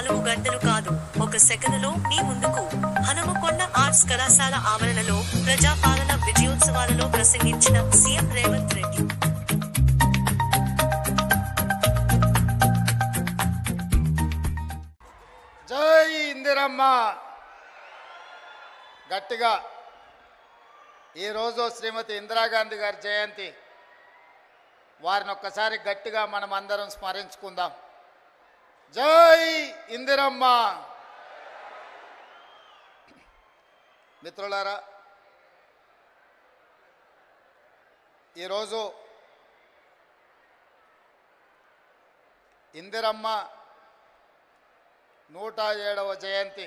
4 గంటలు కాదు, 1 సెకనులో మీ ముందుకు. హనుమకొండ ఆర్ట్స్ కళాశాల ఆవరణలో ప్రజాపాలన విజయోత్సవాలలో ప్రసంగించిన సీఎం రేవంత్ రెడ్డి. జై ఇందిరమ్మ. గట్టిగా ఈరోజు శ్రీమతి ఇందిరాగాంధీ గారి జయంతి. వారిని ఒక్కసారి గట్టిగా మనం అందరం స్మరించుకుందాం. జై ఇందిరమ్మ. మిత్రులారా, ఈరోజు ఇందిరమ్మ 107వ జయంతి.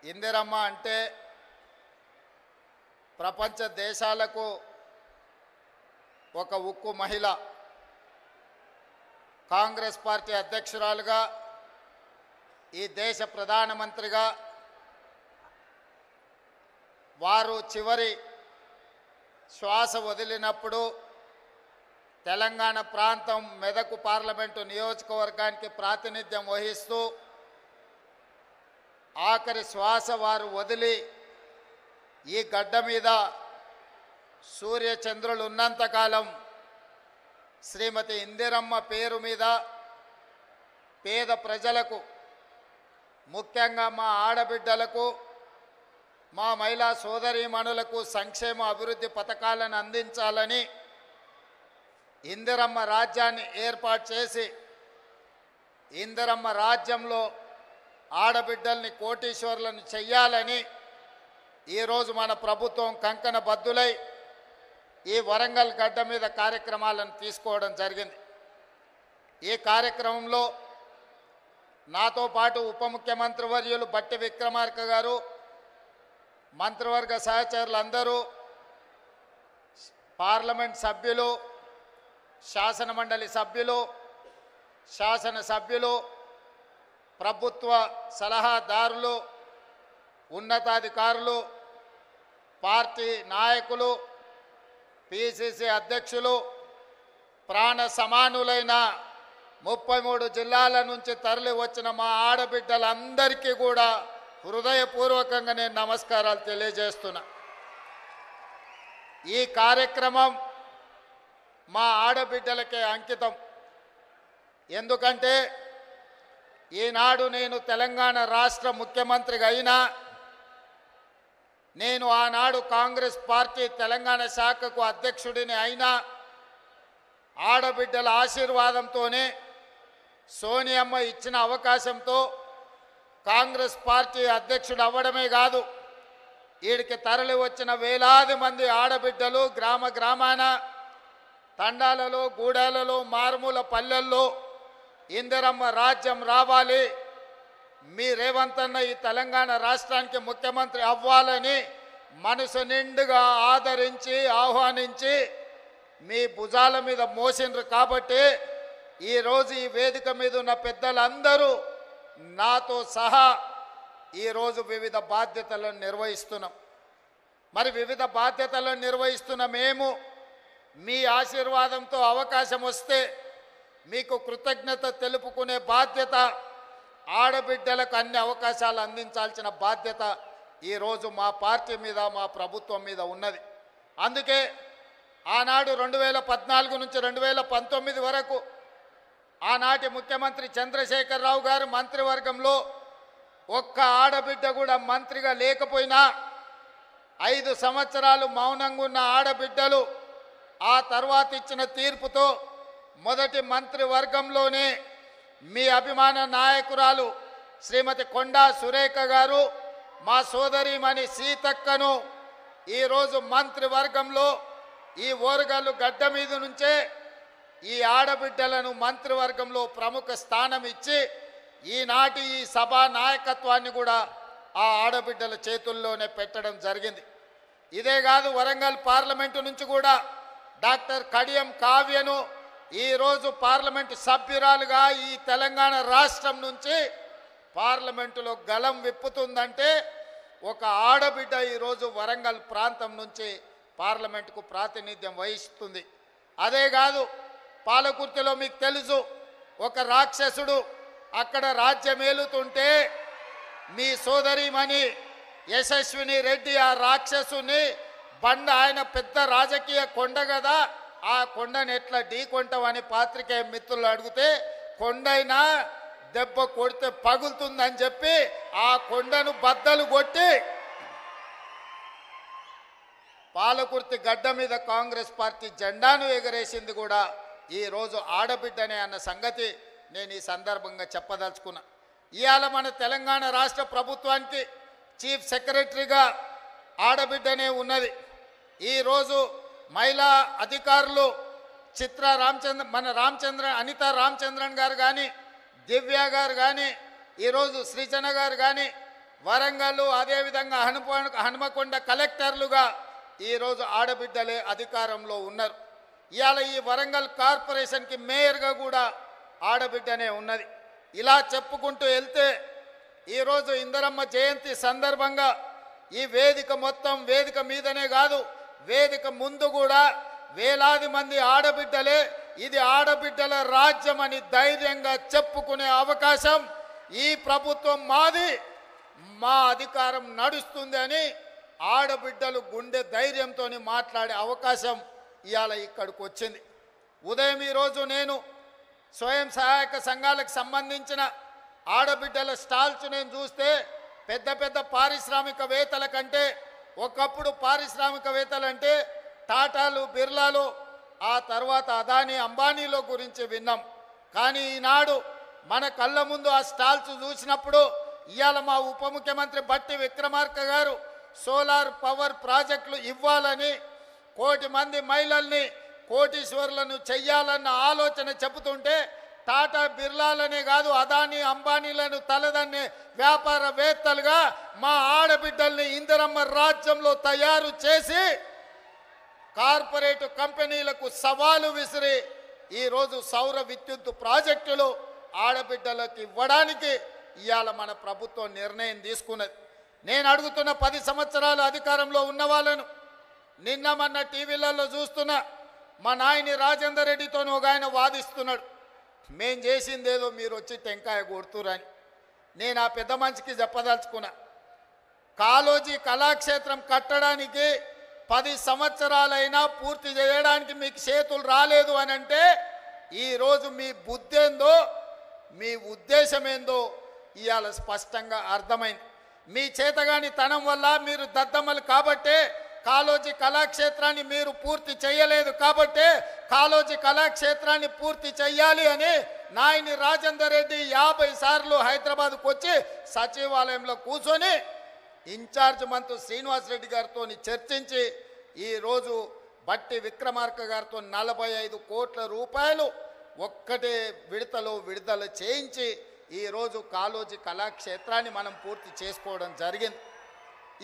ఇందిరమ్మ అంటే ప్రపంచ దేశాలకు ఒక ఉక్కు మహిళ. కాంగ్రెస్ పార్టీ అధ్యక్షురాలుగా, ఈ దేశ ప్రధానమంత్రిగా వారు చివరి శ్వాస వదిలినప్పుడు తెలంగాణ ప్రాంతం మెదక్ పార్లమెంటు నియోజకవర్గానికి ప్రాతినిధ్యం వహిస్తూ ఆఖరి శ్వాస వారు వదిలి ఈ గడ్డ మీద సూర్యచంద్రులు ఉన్నంతకాలం శ్రీమతి ఇందిరమ్మ పేరు మీద పేద ప్రజలకు, ముఖ్యంగా మా ఆడబిడ్డలకు, మా మహిళా సోదరీమణులకు సంక్షేమ అభివృద్ధి పథకాలను అందించాలని ఇందిరమ్మ రాజ్యాన్ని ఏర్పాటు చేసి ఇందిరమ్మ రాజ్యంలో ఆడబిడ్డల్ని కోటీశ్వరులను చెయ్యాలని ఈరోజు మన ప్రభుత్వం కంకణ బద్దులై ఈ వరంగల్ గడ్డ మీద కార్యక్రమాలను తీసుకోవడం జరిగింది. ఈ కార్యక్రమంలో నాతో పాటు ఉప ముఖ్యమంత్రి వర్యులు బట్టి విక్రమార్క గారు, మంత్రివర్గ సహచరులందరూ, పార్లమెంట్ సభ్యులు, శాసనమండలి సభ్యులు, శాసనసభ్యులు, ప్రభుత్వ సలహాదారులు, ఉన్నతాధికారులు, పార్టీ నాయకులు, పిసిసి అధ్యక్షులు, ప్రాణ సమానులైన 33 జిల్లాల నుంచి తరలి వచ్చిన మా ఆడబిడ్డలందరికీ కూడా హృదయపూర్వకంగా నేను నమస్కారాలు తెలియజేస్తున్నా. ఈ కార్యక్రమం మా ఆడబిడ్డలకే అంకితం. ఎందుకంటే ఈనాడు నేను తెలంగాణ రాష్ట్ర ముఖ్యమంత్రిగా అయినా, నేను ఆనాడు కాంగ్రెస్ పార్టీ తెలంగాణ శాఖకు అధ్యక్షుడిని అయినా ఆడబిడ్డల ఆశీర్వాదంతోనే, సోనియమ్మ ఇచ్చిన అవకాశంతో కాంగ్రెస్ పార్టీ అధ్యక్షుడు అవ్వడమే కాదు, వీడికి తరలి వచ్చిన వేలాది మంది ఆడబిడ్డలు గ్రామ గ్రామాన, తండాలలో, గూడాలలో, మారుమూల పల్లెల్లో ఇందిరమ్మ రాజ్యం రావాలి, మీ రేవంత్ అన్న ఈ తెలంగాణ రాష్ట్రానికి ముఖ్యమంత్రి అవ్వాలని మనసు నిండుగా ఆదరించి ఆహ్వానించి మీ భుజాల మీద మోసిండ్రు. కాబట్టి ఈరోజు ఈ వేదిక మీద ఉన్న పెద్దలందరూ నాతో సహా ఈరోజు వివిధ బాధ్యతలను నిర్వహిస్తున్నాం. మరి వివిధ బాధ్యతలను నిర్వహిస్తున్న మేము మీ ఆశీర్వాదంతో అవకాశం వస్తే మీకు కృతజ్ఞత తెలుపుకునే బాధ్యత, ఆడబిడ్డలకు అన్ని అవకాశాలు అందించాల్సిన బాధ్యత ఈరోజు మా పార్టీ మీద, మా ప్రభుత్వం మీద ఉన్నది. అందుకే ఆనాడు 2014 నుంచి 2019 వరకు ఆనాటి ముఖ్యమంత్రి చంద్రశేఖరరావు గారు మంత్రివర్గంలో ఒక్క ఆడబిడ్డ కూడా మంత్రిగా లేకపోయినా 5 సంవత్సరాలు మౌనంగా ఉన్న ఆడబిడ్డలు ఆ తర్వాత ఇచ్చిన తీర్పుతో మొదటి మంత్రివర్గంలోనే మీ అభిమాన నాయకురాలు శ్రీమతి కొండా సురేఖ గారు, మా సోదరీమణి సీతక్కను ఈరోజు మంత్రివర్గంలో ఈ ఓరుగల్లు గడ్డ మీద నుంచే ఈ ఆడబిడ్డలను మంత్రివర్గంలో ప్రముఖ స్థానం ఇచ్చి ఈనాటి ఈ సభా నాయకత్వాన్ని కూడా ఆ ఆడబిడ్డల చేతుల్లోనే పెట్టడం జరిగింది. ఇదే కాదు, వరంగల్ పార్లమెంటు నుంచి కూడా డాక్టర్ కడియం కావ్యను ఈరోజు పార్లమెంటు సభ్యురాలుగా ఈ తెలంగాణ రాష్ట్రం నుంచి పార్లమెంటులో గలం విప్పుతుందంటే ఒక ఆడబిడ్డ ఈరోజు వరంగల్ ప్రాంతం నుంచి పార్లమెంటుకు ప్రాతినిధ్యం వహిస్తుంది. అదే కాదు, పాలకుర్తిలో మీకు తెలుసు, ఒక రాక్షసుడు అక్కడ రాజ్యమేలుతుంటే మీ సోదరిమణి యశస్విని రెడ్డి ఆ రాక్షసుని ఆయన పెద్ద రాజకీయ కొండ కదా, ఆ కొండను ఎట్లా ఢీకొంటామని పాత్రికేయ మిత్రులు అడిగితే కొండైనా దెబ్బ కొడితే పగులుతుందని చెప్పి ఆ కొండను బద్దలు కొట్టి పాలకుర్తి గడ్డ మీద కాంగ్రెస్ పార్టీ జెండాను ఎగరేసింది కూడా ఈరోజు ఆడబిడ్డనే అన్న సంగతి నేను ఈ సందర్భంగా చెప్పదలుచుకున్నా. ఇవాళ మన తెలంగాణ రాష్ట్ర ప్రభుత్వానికి చీఫ్ సెక్రటరీగా ఆడబిడ్డనే ఉన్నది. ఈరోజు మహిళా అధికారులు అనితా రామచంద్రన్ గారు కానీ, దివ్య గారు కానీ, ఈరోజు సృజన గారు కానీ, వరంగల్ అదేవిధంగా హనుమకొండ కలెక్టర్లుగా ఈరోజు ఆడబిడ్డలే అధికారంలో ఉన్నారు. ఇవాళ ఈ వరంగల్ కార్పొరేషన్కి మేయర్గా కూడా ఆడబిడ్డనే ఉన్నది. ఇలా చెప్పుకుంటూ వెళ్తే ఈరోజు ఇందిరమ్మ జయంతి సందర్భంగా ఈ వేదిక మొత్తం వేదిక మీదనే కాదు, వేదిక ముందు కూడా వేలాది మంది ఆడబిడ్డలే ఇది ఆడబిడ్డల రాజ్యం అని ధైర్యంగా చెప్పుకునే అవకాశం ఈ ప్రభుత్వం మాది, మా అధికారం నడుస్తుంది అని ఆడబిడ్డలు గుండె ధైర్యంతో మాట్లాడే అవకాశం ఇవాళ ఇక్కడికి వచ్చింది. ఉదయం ఈరోజు నేను స్వయం సహాయక సంఘాలకు సంబంధించిన ఆడబిడ్డల స్టాల్స్ నేను చూస్తే పెద్ద పెద్ద పారిశ్రామికవేత్తల కంటే ఒకప్పుడు పారిశ్రామికవేత్తలంటే టాటాలు, బిర్లాలు, ఆ తర్వాత అదానీ, అంబానీలో గురించి విన్నాం. కానీ ఈనాడు మన కళ్ళ ముందు ఆ స్టాల్స్ చూసినప్పుడు ఇవాళ మా ఉప ముఖ్యమంత్రి బట్టి విక్రమార్క గారు సోలార్ పవర్ ప్రాజెక్టులు ఇవ్వాలని 1 కోటి మంది మహిళల్ని కోటీశ్వరులను చెయ్యాలన్న ఆలోచన చెబుతుంటే టాటా, బిర్లాలనే కాదు అదానీ, అంబానీలను తలదన్నే వ్యాపారవేత్తలుగా మా ఆడబిడ్డల్ని ఇందిరమ్మ రాజ్యంలో తయారు చేసి కార్పొరేట్ కంపెనీలకు సవాలు విసిరి ఈరోజు సౌర విద్యుత్ ప్రాజెక్టులు ఆడబిడ్డలకు ఇవ్వడానికి ఇవాళ మన ప్రభుత్వం నిర్ణయం తీసుకున్నది. నేను అడుగుతున్న 10 సంవత్సరాలు అధికారంలో ఉన్న వాళ్ళను నిన్న మొన్న టీవీలలో చూస్తున్నా మా నాయని రాజేందర్ రెడ్డితో ఒక ఆయన వాదిస్తున్నాడు, మేం చేసిందేదో మీరు వచ్చి టెంకాయ కొడుతురని. నేను ఆ పెద్ద మనిషికి చెప్పదలుచుకున్నా, కాళోజీ కళాక్షేత్రం కట్టడానికి 10 సంవత్సరాలైనా పూర్తి చేయడానికి మీకు చేతులు రాలేదు అని అంటే ఈరోజు మీ బుద్ధి ఏందో మీ ఉద్దేశం ఏందో ఇవాళ స్పష్టంగా అర్థమైంది. మీ చేతగాని తనం వల్ల మీరు దద్దమ్మలు కాబట్టే కాళోజీ కళాక్షేత్రాన్ని మీరు పూర్తి చేయలేదు కాబట్టే కాళోజీ కళాక్షేత్రాన్ని పూర్తి చేయాలి అని నాయని రాజేందర్ రెడ్డి 50 సార్లు హైదరాబాద్కు వచ్చి సచివాలయంలో కూర్చొని ఇన్ఛార్జ్ మంత్రి శ్రీనివాస్ రెడ్డి గారితో చర్చించి ఈరోజు బట్టి విక్రమార్క గారితో 45 కోట్ల రూపాయలు ఒక్కటే విడతలో విడుదల చేయించి ఈరోజు కాళోజీ కళాక్షేత్రాన్ని మనం పూర్తి చేసుకోవడం జరిగింది.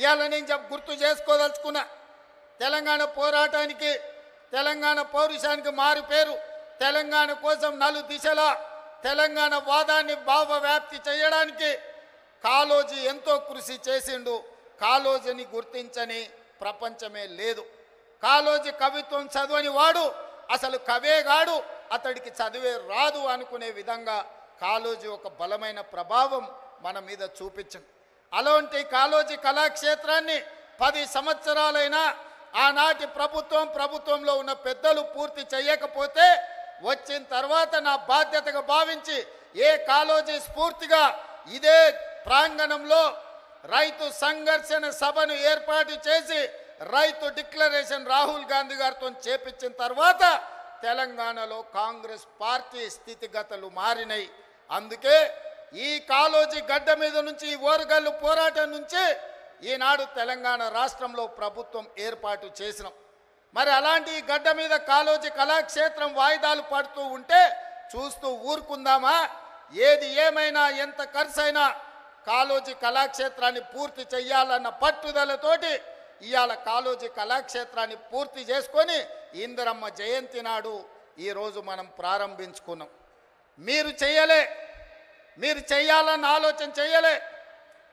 ఇవాళ నేను గుర్తు చేసుకోదలుచుకున్నా, తెలంగాణ పోరాటానికి, తెలంగాణ పౌరుషానికి మారు పేరు, తెలంగాణ కోసం 4 దిశలా తెలంగాణ వాదాన్ని భావవ్యాప్తి చేయడానికి కాళోజీ ఎంతో కృషి చేసిండు. కాళోజీని గుర్తించని ప్రపంచమే లేదు. కాళోజీ కవిత్వం చదవని వాడు అసలు కవేగాడు, అతడికి చదివే రాదు అనుకునే విధంగా కాళోజీ ఒక బలమైన ప్రభావం మన మీద చూపించింది. అలాంటి కాళోజీ కళాక్షేత్రాన్ని 10 సంవత్సరాలైనా ఆనాటి ప్రభుత్వంలో ఉన్న పెద్దలు పూర్తి చేయకపోతే వచ్చిన తర్వాత నా బాధ్యతగా భావించి ఏ కాళోజీ స్ఫూర్తిగా ఇదే ప్రాంగణంలో రైతు సంఘర్షణ సభను ఏర్పాటు చేసి రైతు డిక్లరేషన్ రాహుల్ గాంధీ గారితో చేపించిన తర్వాత తెలంగాణలో కాంగ్రెస్ పార్టీ స్థితిగతులు మారినాయి. అందుకే ఈ కాళోజీ గడ్డ మీద నుంచి ఈ ఓరుగల్లు పోరాటం నుంచి ఈనాడు తెలంగాణ రాష్ట్రంలో ప్రభుత్వం ఏర్పాటు చేసినాం. మరి అలాంటి ఈ గడ్డ మీద కాళోజీ కళాక్షేత్రం వాయిదాలు పడుతూ ఉంటే చూస్తూ ఊరుకుందామా? ఏది ఏమైనా ఎంత ఖర్చైనా కాళోజీ కళాక్షేత్రాన్ని పూర్తి చెయ్యాలన్న పట్టుదలతోటి ఇవాళ కాళోజీ కళాక్షేత్రాన్ని పూర్తి చేసుకొని ఇందిరమ్మ జయంతి నాడు ఈరోజు మనం ప్రారంభించుకున్నాం. మీరు చేయాలన్న ఆలోచన చేయలే.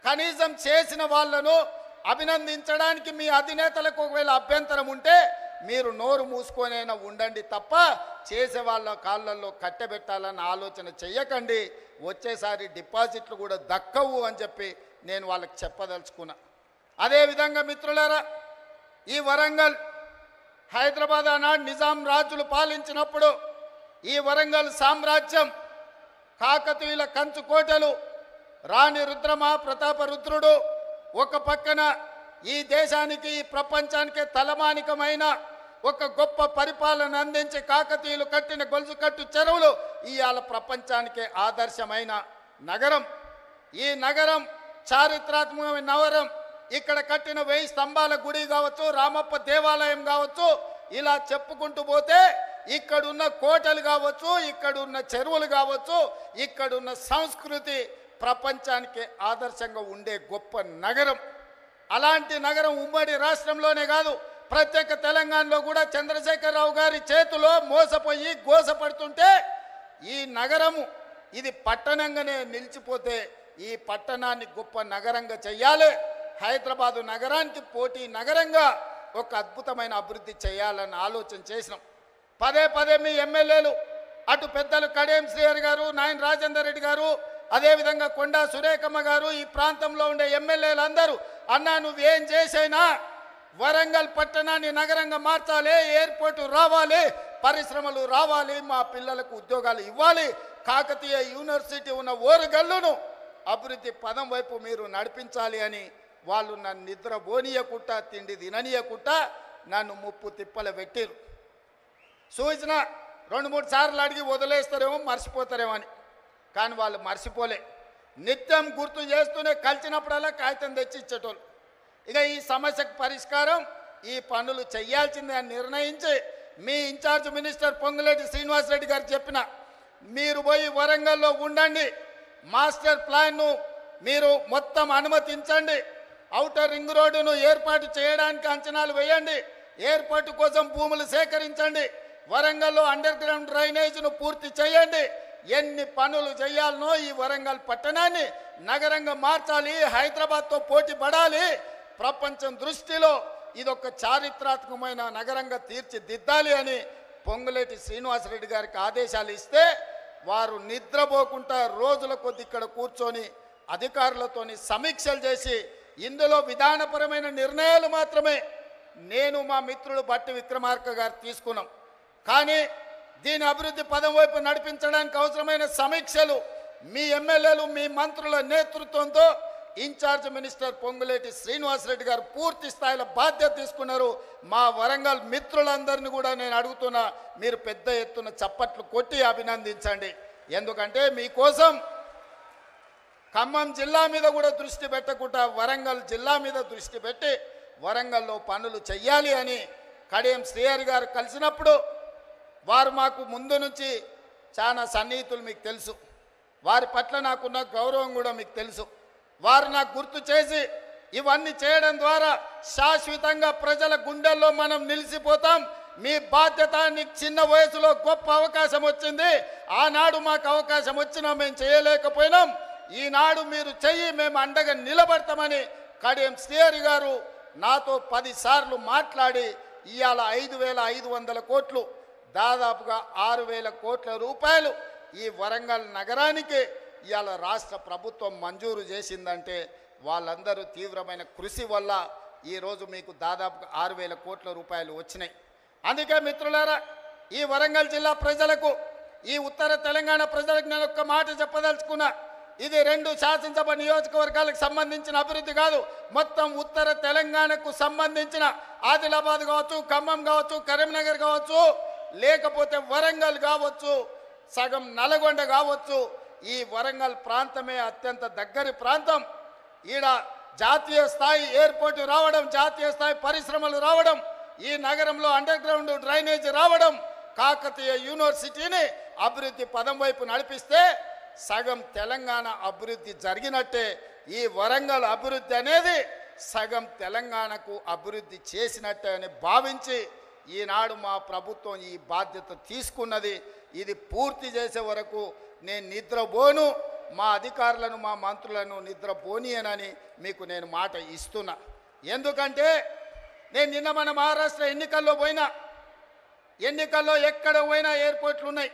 కనీసం చేసిన వాళ్ళను అభినందించడానికి మీ అధినేతలకు ఒకవేళ అభ్యంతరం ఉంటే మీరు నోరు మూసుకొనైనా ఉండండి తప్ప చేసే వాళ్ళ కాళ్ళల్లో కట్టబెట్టాలన్న ఆలోచన చెయ్యకండి. వచ్చేసారి డిపాజిట్లు కూడా దక్కవు అని చెప్పి నేను వాళ్ళకి చెప్పదలుచుకున్నా. అదేవిధంగా మిత్రులారా, ఈ వరంగల్ హైదరాబాద్ ఆనాడు నిజాం రాజులు పాలించినప్పుడు ఈ వరంగల్ సామ్రాజ్యం కాకతీయుల కంచుకోటలు, రాణి రుద్రమ ప్రతాప రుద్రుడు ఒక పక్కన ఈ దేశానికి ఈ ప్రపంచానికే తలమానికమైన ఒక గొప్ప పరిపాలన అందించి కాకతీయులు కట్టిన గొలుసు కట్టు చెరువులు ఇవాళ ప్రపంచానికే ఆదర్శమైన నగరం. ఈ నగరం చారిత్రాత్మకమైన నగరం. ఇక్కడ కట్టిన 1000 స్తంభాల గుడి కావచ్చు, రామప్ప దేవాలయం కావచ్చు, ఇలా చెప్పుకుంటూ పోతే ఇక్కడున్న కోటలు కావచ్చు, ఇక్కడున్న చెరువులు కావచ్చు, ఇక్కడున్న సంస్కృతి ప్రపంచానికి ఆదర్శంగా ఉండే గొప్ప నగరం. అలాంటి నగరం ఉమ్మడి రాష్ట్రంలోనే కాదు, ప్రత్యేక తెలంగాణలో కూడా చంద్రశేఖరరావు గారి చేతిలో మోసపోయి గోసపడుతుంటే ఈ నగరము ఇది పట్టణంగానే నిలిచిపోతే ఈ పట్టణాన్ని గొప్ప నగరంగా చెయ్యాలి. హైదరాబాదు నగరానికి పోటీ నగరంగా ఒక అద్భుతమైన అభివృద్ధి చేయాలని ఆలోచన చేసినాం. పదే పదే మీ ఎమ్మెల్యేలు అటు పెద్దలు కడియం శ్రీహరి గారు, నాయన రాజేందర్ రెడ్డి గారు, అదేవిధంగా కొండా సురేఖమ్మ గారు, ఈ ప్రాంతంలో ఉండే ఎమ్మెల్యేలు అందరూ అన్నా నువ్వేం చేసైనా వరంగల్ పట్టణాన్ని నగరంగా మార్చాలి, ఎయిర్పోర్టు రావాలి, పరిశ్రమలు రావాలి, మా పిల్లలకు ఉద్యోగాలు ఇవ్వాలి, కాకతీయ యూనివర్సిటీ ఉన్న ఓరుగల్లును అభివృద్ధి పదం వైపు మీరు నడిపించాలి అని వాళ్ళు నన్ను నిద్ర పోనీయకుండా తిండి తిననీయకుండా నన్ను ముప్పు తిప్పలు పెట్టారు. సూచన 2-3 సార్లు అడిగి వదిలేస్తారేమో మర్చిపోతారేమో అని, కానీ వాళ్ళు మర్చిపోలే. నిత్యం గుర్తు చేస్తూనే కలిసినప్పుడల్లా కాగితం తెచ్చి ఇచ్చేటోళ్ళు. ఇక ఈ సమస్యకు పరిష్కారం ఈ పనులు చేయాల్సిందే అని నిర్ణయించి మీ ఇన్ఛార్జ్ మినిస్టర్ పొంగులేటి శ్రీనివాసరెడ్డి గారు చెప్పిన మీరు పోయి వరంగల్లో ఉండండి, మాస్టర్ ప్లాన్ను మీరు మొత్తం అనుమతించండి, ఔటర్ రింగ్ రోడ్డును ఏర్పాటు చేయడానికి అంచనాలు వేయండి, ఎయిర్పోర్టు కోసం భూములు సేకరించండి, వరంగల్లో అండర్ గ్రౌండ్ డ్రైనేజ్ను పూర్తి చేయండి. ఎన్ని పనులు చేయాలనో ఈ వరంగల్ పట్టణాన్ని నగరంగా మార్చాలి, హైదరాబాద్తో పోటీ పడాలి, ప్రపంచం దృష్టిలో ఇదొక చారిత్రాత్మకమైన నగరంగా తీర్చిదిద్దాలి అని పొంగులేటి శ్రీనివాసరెడ్డి గారికి ఆదేశాలు ఇస్తే వారు నిద్రపోకుండా రోజుల కొద్ది ఇక్కడ కూర్చొని అధికారులతోని సమీక్షలు చేసి ఇందులో విధానపరమైన నిర్ణయాలు మాత్రమే నేను మా మిత్రుడు బట్టి విక్రమార్క గారు తీసుకున్నాం. కానీ దీని అభివృద్ధి పదం వైపు నడిపించడానికి అవసరమైన సమీక్షలు మీ ఎమ్మెల్యేలు మీ మంత్రుల నేతృత్వంతో ఇన్ఛార్జ్ మినిస్టర్ పొంగులేటి శ్రీనివాసరెడ్డి గారు పూర్తి స్థాయిలో బాధ్యత తీసుకున్నారు. మా వరంగల్ మిత్రులందరినీ కూడా నేను అడుగుతున్నా, మీరు పెద్ద ఎత్తున చప్పట్లు కొట్టి అభినందించండి. ఎందుకంటే మీకోసం ఖమ్మం జిల్లా మీద కూడా దృష్టి పెట్టకుండా వరంగల్ జిల్లా మీద దృష్టి పెట్టి వరంగల్లో పనులు చెయ్యాలి అని కడియం శ్రీహరి గారు కలిసినప్పుడు వారు మాకు ముందు నుంచి చాలా సన్నిహితులు, మీకు తెలుసు. వారి పట్ల నాకున్న గౌరవం కూడా మీకు తెలుసు. వారు నాకు గుర్తు చేసి ఇవన్నీ చేయడం ద్వారా శాశ్వతంగా ప్రజల గుండెల్లో మనం నిలిచిపోతాం, మీ బాధ్యత, నీకు చిన్న వయసులో గొప్ప అవకాశం వచ్చింది, ఆనాడు మాకు అవకాశం వచ్చినా మేము చేయలేకపోయినాం, ఈనాడు మీరు చెయ్యి, మేము అండగా నిలబడతామని కడియం శ్రీహరి గారు నాతో 10 సార్లు మాట్లాడి ఇవాళ 5,500 కోట్లు, దాదాపుగా 6,000 కోట్ల రూపాయలు ఈ వరంగల్ నగరానికి ఇవాళ రాష్ట్ర ప్రభుత్వం మంజూరు చేసిందంటే వాళ్ళందరూ తీవ్రమైన కృషి వల్ల ఈరోజు మీకు దాదాపుగా 6,000 కోట్ల రూపాయలు వచ్చినాయి. అందుకే మిత్రులారా, ఈ వరంగల్ జిల్లా ప్రజలకు, ఈ ఉత్తర తెలంగాణ ప్రజలకు నేను ఒక్క మాట చెప్పదలుచుకున్నా. ఇది 2 శాసనసభ నియోజకవర్గాలకు సంబంధించిన అభివృద్ధి కాదు, మొత్తం ఉత్తర తెలంగాణకు సంబంధించిన ఆదిలాబాద్ కావచ్చు, ఖమ్మం కావచ్చు, కరీంనగర్ కావచ్చు, లేకపోతే వరంగల్ కావచ్చు, సగం నల్గొండ కావచ్చు, ఈ వరంగల్ ప్రాంతమే అత్యంత దగ్గరి ప్రాంతం. ఈడ జాతీయ స్థాయి ఎయిర్పోర్టు రావడం, జాతీయ స్థాయి పరిశ్రమలు రావడం, ఈ నగరంలో అండర్ గ్రౌండ్ డ్రైనేజ్ రావడం, కాకతీయ యూనివర్సిటీని అభివృద్ధి పదం వైపు నడిపిస్తే సగం తెలంగాణ అభివృద్ధి జరిగినట్టే. ఈ వరంగల్ అభివృద్ధి అనేది సగం తెలంగాణకు అభివృద్ధి చేసినట్టే అని భావించి ఈనాడు మా ప్రభుత్వం ఈ బాధ్యత తీసుకున్నది. ఇది పూర్తి చేసే వరకు నేను నిద్రపోను, మా అధికారులను మా మంత్రులను నిద్రపోనియనని మీకు నేను మాట ఇస్తున్నా. ఎందుకంటే నేను నిన్న మన మహారాష్ట్ర ఎన్నికల్లో పోయినా, ఎన్నికల్లో ఎక్కడ పోయినా ఎయిర్పోర్ట్లు ఉన్నాయి.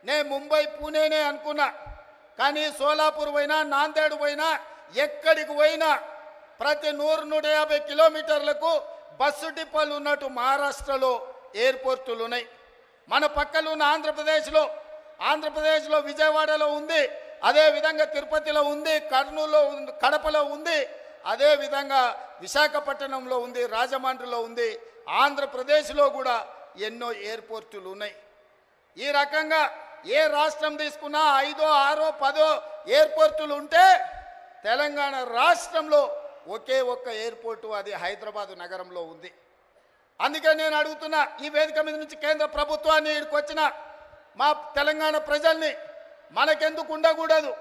నేను ముంబై పూణేనే అనుకున్నా, కానీ సోలాపూర్ పోయినా, నాందేడ్ పోయినా, ఎక్కడికి పోయినా ప్రతి 100-150 కిలోమీటర్లకు బస్సు డిపోలు ఉన్నట్టు మహారాష్ట్రలో ఎయిర్పోర్టులు ఉన్నాయి. మన పక్కన ఉన్న ఆంధ్రప్రదేశ్లో విజయవాడలో ఉంది, అదేవిధంగా తిరుపతిలో ఉంది, కర్నూలులో కడపలో ఉంది, అదేవిధంగా విశాఖపట్నంలో ఉంది, రాజమండ్రిలో ఉంది. ఆంధ్రప్రదేశ్లో కూడా ఎన్నో ఎయిర్పోర్టులు ఉన్నాయి. ఈ రకంగా ఏ రాష్ట్రం తీసుకున్నా 5, 6, 10 ఎయిర్పోర్టులు ఉంటే తెలంగాణ రాష్ట్రంలో ఒకే ఒక్క ఎయిర్పోర్టు, అది హైదరాబాద్ నగరంలో ఉంది. అందుకే నేను అడుగుతున్నా, ఈ వేదిక మీద నుంచి కేంద్ర ప్రభుత్వాన్ని, ఇక్కడికి వచ్చిన మా తెలంగాణ ప్రజల్ని, మనకెందుకు ఉండకూడదు?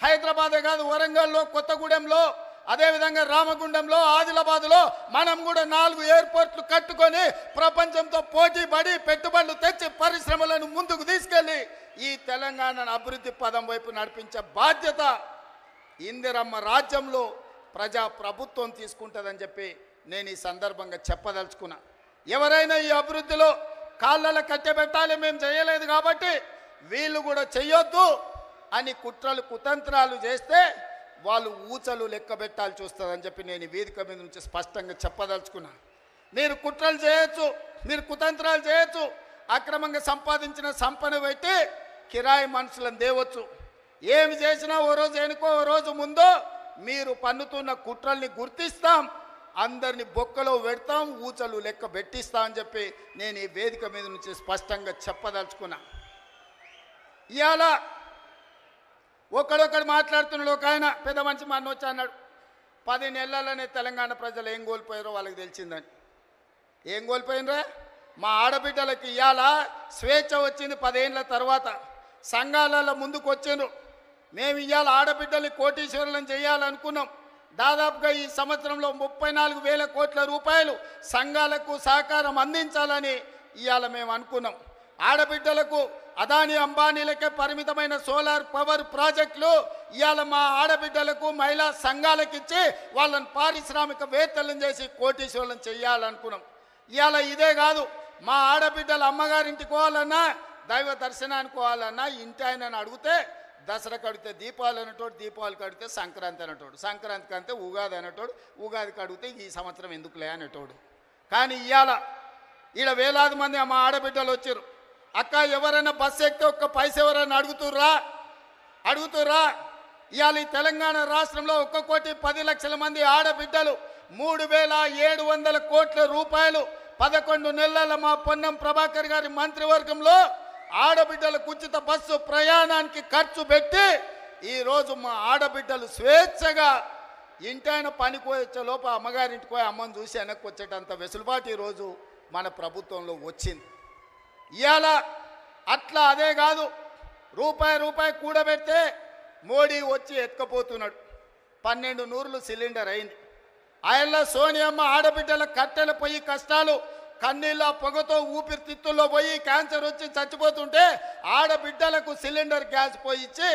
హైదరాబాదే కాదు, వరంగల్లో, కొత్తగూడెంలో, అదేవిధంగా రామగుండంలో, ఆదిలాబాద్లో మనం కూడా 4 ఎయిర్పోర్ట్లు కట్టుకొని ప్రపంచంతో పోటీ పడి పెట్టుబడులు తెచ్చి పరిశ్రమలను ముందుకు తీసుకెళ్ళి ఈ తెలంగాణను అభివృద్ధి పదం వైపు నడిపించే బాధ్యత ఇందిరమ్మ రాజ్యంలో ప్రజా ప్రభుత్వం తీసుకుంటుందని చెప్పి నేను ఈ సందర్భంగా చెప్పదలుచుకున్నా. ఎవరైనా ఈ అభివృద్ధిలో కాళ్ళలో కట్టెబెట్టాలి, మేము చేయలేదు కాబట్టి వీళ్ళు కూడా చెయ్యొద్దు అని కుట్రలు కుతంత్రాలు చేస్తే వాళ్ళు ఊచలు లెక్క పెట్టాల్సి వస్తుందని చెప్పి నేను ఈ వేదిక మీద నుంచి స్పష్టంగా చెప్పదలుచుకున్నా. మీరు కుట్రలు చేయొచ్చు, మీరు కుతంత్రాలు చేయొచ్చు, అక్రమంగా సంపాదించిన సంపద పెట్టి కిరాయి మనుషులను దేవచ్చు. ఏమి చేసినా ఓ రోజు వెనుకో ఓ రోజు ముందో మీరు పన్నుతున్న కుట్రల్ని గుర్తిస్తాం, అందరిని బొక్కలో పెడతాం, ఊచలు లెక్క పెట్టిస్తాం అని చెప్పి నేను ఈ వేదిక మీద నుంచి స్పష్టంగా చెప్పదలుచుకున్నా. ఇవాళ ఒకడొకడు మాట్లాడుతున్నాడు. ఒక ఆయన పెద్ద మంచి మన వచ్చి అన్నాడు, 10 నెలలనే తెలంగాణ ప్రజలు ఏం కోల్పోయారో వాళ్ళకి తెలిసిందని. ఏం కోల్పోయినరా? మా ఆడబిడ్డలకి ఇవాళ స్వేచ్ఛ వచ్చింది 10 ఏళ్ళ తర్వాత. సంఘాలలో ముందుకు వచ్చిండ్రు. మేము ఇవాళ ఆడబిడ్డల్ని కోటీశ్వరులను చేయాలనుకున్నాం. దాదాపుగా ఈ సంవత్సరంలో 34,000 కోట్ల రూపాయలు సంఘాలకు సహకారం అందించాలని ఇవాళ మేము అనుకున్నాం. ఆడబిడ్డలకు అదాని అంబానీలకే పరిమితమైన సోలార్ పవర్ ప్రాజెక్టులు ఇవాళ మా ఆడబిడ్డలకు మహిళా సంఘాలకు ఇచ్చి వాళ్ళని పారిశ్రామికవేత్తలను చేసి కోటీశ్వరులను చేయాలనుకున్నాం. ఇవాళ ఇదే కాదు, మా ఆడబిడ్డల అమ్మగారింటికి పోవాలన్నా, దైవ దర్శనానికి పోవాలన్నా ఇంటి ఆయనని అడిగితే దసరాకి అడిగితే దీపావళి అనేటోడు, దీపావళికి అడిగితే సంక్రాంతి అనేటోడు, సంక్రాంతికి అంటే ఉగాది అనేటోడు, ఉగాదికి అడిగితే ఈ సంవత్సరం ఎందుకులే అనేటోడు. కానీ ఇవాళ ఈడ వేలాది మంది మా ఆడబిడ్డలు వచ్చారు. అక్క ఎవరైనా బస్సు ఎక్కితే ఒక్క పైసా ఎవరైనా అడుగుతుర్రా? ఇవాళ ఈ తెలంగాణ రాష్ట్రంలో 1,10,00,000 మంది ఆడబిడ్డలు 3,700 కోట్ల రూపాయలు 11 నెలల మా పొన్నం ప్రభాకర్ గారి మంత్రివర్గంలో ఆడబిడ్డలకు ఉచిత బస్సు ప్రయాణానికి ఖర్చు పెట్టి ఈరోజు మా ఆడబిడ్డలు స్వేచ్ఛగా ఇంటైన పనికి వచ్చే లోప అమ్మగారింటికి పోయి అమ్మని చూసి వెనక్కి వచ్చేటంత వెసులుబాటు ఈరోజు మన ప్రభుత్వంలో వచ్చింది. ఇవాళ అట్లా అదే కాదు, రూపాయి కూడబెడితే మోడీ వచ్చి ఎత్తుకపోతున్నాడు. 12 నూరులు సిలిండర్ అయింది. ఆయనలో సోనియమ్మ ఆడబిడ్డల కట్టెల పొయ్యి కష్టాలు, కన్నీళ్ళ పొగతో ఊపిరితిత్తుల్లో పోయి క్యాన్సర్ వచ్చి చచ్చిపోతుంటే ఆడబిడ్డలకు సిలిండర్ గ్యాస్ పోయి ఇచ్చి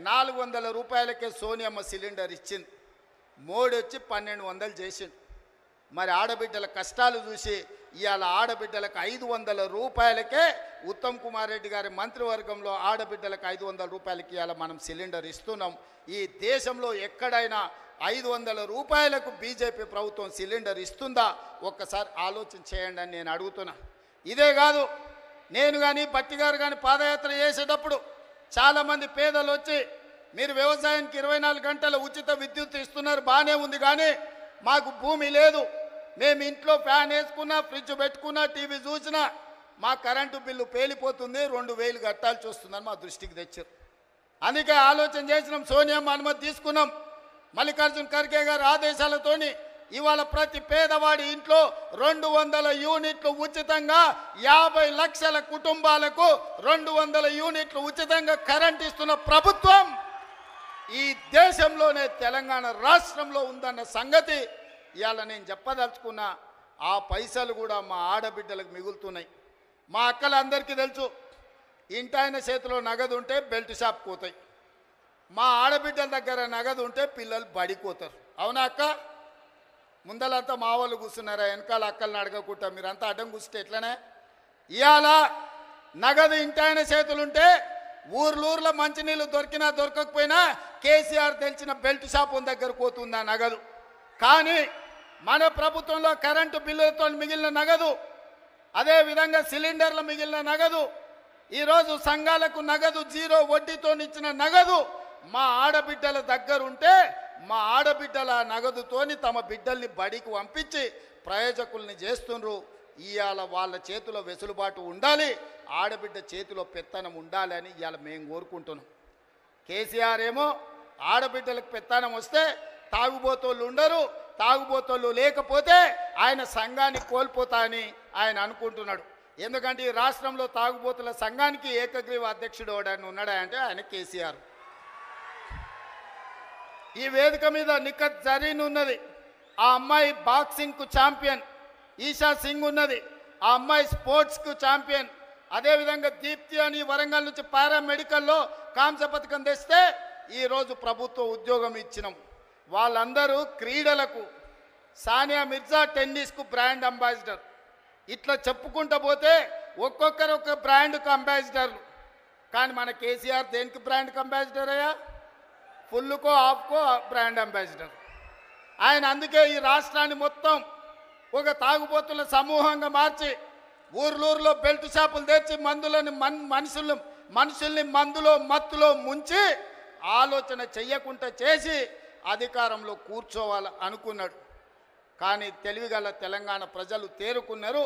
400 రూపాయలకే సోనియమ్మ సిలిండర్ ఇచ్చింది. మోడీ వచ్చి 1200 చేసిండు. మరి ఆడబిడ్డల కష్టాలు చూసి ఇవాళ ఆడబిడ్డలకు 500 రూపాయలకే ఉత్తమ్ కుమార్ రెడ్డి గారి మంత్రివర్గంలో ఆడబిడ్డలకు 500 రూపాయలకి ఇవాళ మనం సిలిండర్ ఇస్తున్నాం. ఈ దేశంలో ఎక్కడైనా 500 రూపాయలకు బీజేపీ ప్రభుత్వం సిలిండర్ ఇస్తుందా? ఒక్కసారి ఆలోచన చేయండి అని నేను అడుగుతున్నా. ఇదే కాదు, నేను కానీ బట్టి గారు కానీ పాదయాత్ర చేసేటప్పుడు చాలామంది పేదలు వచ్చి మీరు వ్యవసాయానికి 24 గంటల ఉచిత విద్యుత్ ఇస్తున్నారు, బాగానే ఉంది, కానీ మాకు భూమి లేదు, మేము ఇంట్లో ఫ్యాన్ వేసుకున్నా, ఫ్రిడ్జ్ పెట్టుకున్నా, టీవీ చూసినా మా కరెంటు బిల్లు పేలిపోతుంది, 2,000 కట్టాల్సి వస్తుందని మా దృష్టికి తెచ్చారు. అందుకే ఆలోచన చేసినాం, సోనియమ్మ అనుమతి తీసుకున్నాం. మల్లికార్జున ఖర్గే గారి ఆదేశాలతోని ఇవాళ ప్రతి పేదవాడి ఇంట్లో 200 యూనిట్లు ఉచితంగా, 50 లక్షల కుటుంబాలకు 200 యూనిట్లు ఉచితంగా కరెంట్ ఇస్తున్న ప్రభుత్వం ఈ దేశంలోనే తెలంగాణ రాష్ట్రంలో ఉందన్న సంగతి ఇవాళ నేను చెప్పదలుచుకున్నా. ఆ పైసలు కూడా మా ఆడబిడ్డలకు మిగులుతున్నాయి. మా అక్కలందరికీ తెలుసు, ఇంటాయన చేతిలో నగదు ఉంటే బెల్ట్ షాప్ పోతాయి, మా ఆడబిడ్డల దగ్గర నగదు ఉంటే పిల్లలు బడిపోతారు. అవునా అక్క? ముందలంతా మా వాళ్ళు కూర్చున్నారా, వెనకాల అక్కల్ని అడగకుండా మీరంతా అడ్డం కూర్చుంటే ఎట్లనే? ఇవాళ నగదు ఇంటాయన చేతులుంటే ఊర్లో మంచినీళ్ళు దొరికినా దొరకకపోయినా కేసీఆర్ తెలిసిన బెల్ట్ షాప్ దగ్గర పోతుంది ఆ నగదు. కానీ మన ప్రభుత్వంలో కరెంటు బిల్లులతో మిగిలిన నగదు, అదేవిధంగా సిలిండర్లు మిగిలిన నగదు, ఈరోజు సంఘాలకు నగదు జీరో వడ్డీతో ఇచ్చిన నగదు మా ఆడబిడ్డల దగ్గరుంటే మా ఆడబిడ్డల నగదుతోని తమ బిడ్డల్ని బడికి పంపించి ప్రయోజకుల్ని చేస్తుండ్రు. ఇవాళ వాళ్ళ చేతిలో వెసులుబాటు ఉండాలి, ఆడబిడ్డ చేతిలో పెత్తనం ఉండాలి అని ఇవాళ మేము కోరుకుంటున్నాం. కేసీఆర్ ఏమో ఆడబిడ్డలకు పెత్తనం వస్తే తాగుబోతోళ్ళు ఉండరు, తాగుబోతోళ్ళు లేకపోతే ఆయన సంఘాన్ని కోల్పోతా అని ఆయన అనుకుంటున్నాడు. ఎందుకంటే ఈ రాష్ట్రంలో తాగుబోతుల సంఘానికి ఏకగ్రీవ అధ్యక్షుడు ఎవడని ఉన్నాడా అంటే ఆయన కేసీఆర్. ఈ వేదిక మీద నిఖత్ జరీన్ ఉన్నది, ఆ అమ్మాయి బాక్సింగ్కు ఛాంపియన్. ఈషా సింగ్ ఉన్నది, ఆ అమ్మాయి స్పోర్ట్స్కు ఛాంపియన్. అదేవిధంగా దీప్తి అని వరంగల్ నుంచి పారామెడికల్లో కాంస్య పథకం తెస్తే ఈరోజు ప్రభుత్వ ఉద్యోగం ఇచ్చినాం. వాళ్ళందరూ క్రీడలకు, సానియా మిర్జా టెన్నిస్కు బ్రాండ్ అంబాసిడర్. ఇట్లా చెప్పుకుంటూ పోతే ఒక్కొక్కరు ఒక బ్రాండ్కు అంబాసిడర్లు. కానీ మన కేసీఆర్ దేనికి బ్రాండ్కి అంబాసిడర్ అయ్యా? ఫుల్కో ఆఫ్కో బ్రాండ్ అంబాసిడర్ ఆయన. అందుకే ఈ రాష్ట్రాన్ని మొత్తం ఒక తాగుబోతుల సమూహంగా మార్చి ఊర్లో బెల్ట్ షాపులు తెచ్చి మందులని మనుషుల్ని మందులో మత్తులో ముంచి ఆలోచన చెయ్యకుండా చేసి అధికారంలో కూర్చోవాలి అనుకున్నాడు. కానీ తెలివిగల తెలంగాణ ప్రజలు తేరుకున్నారు,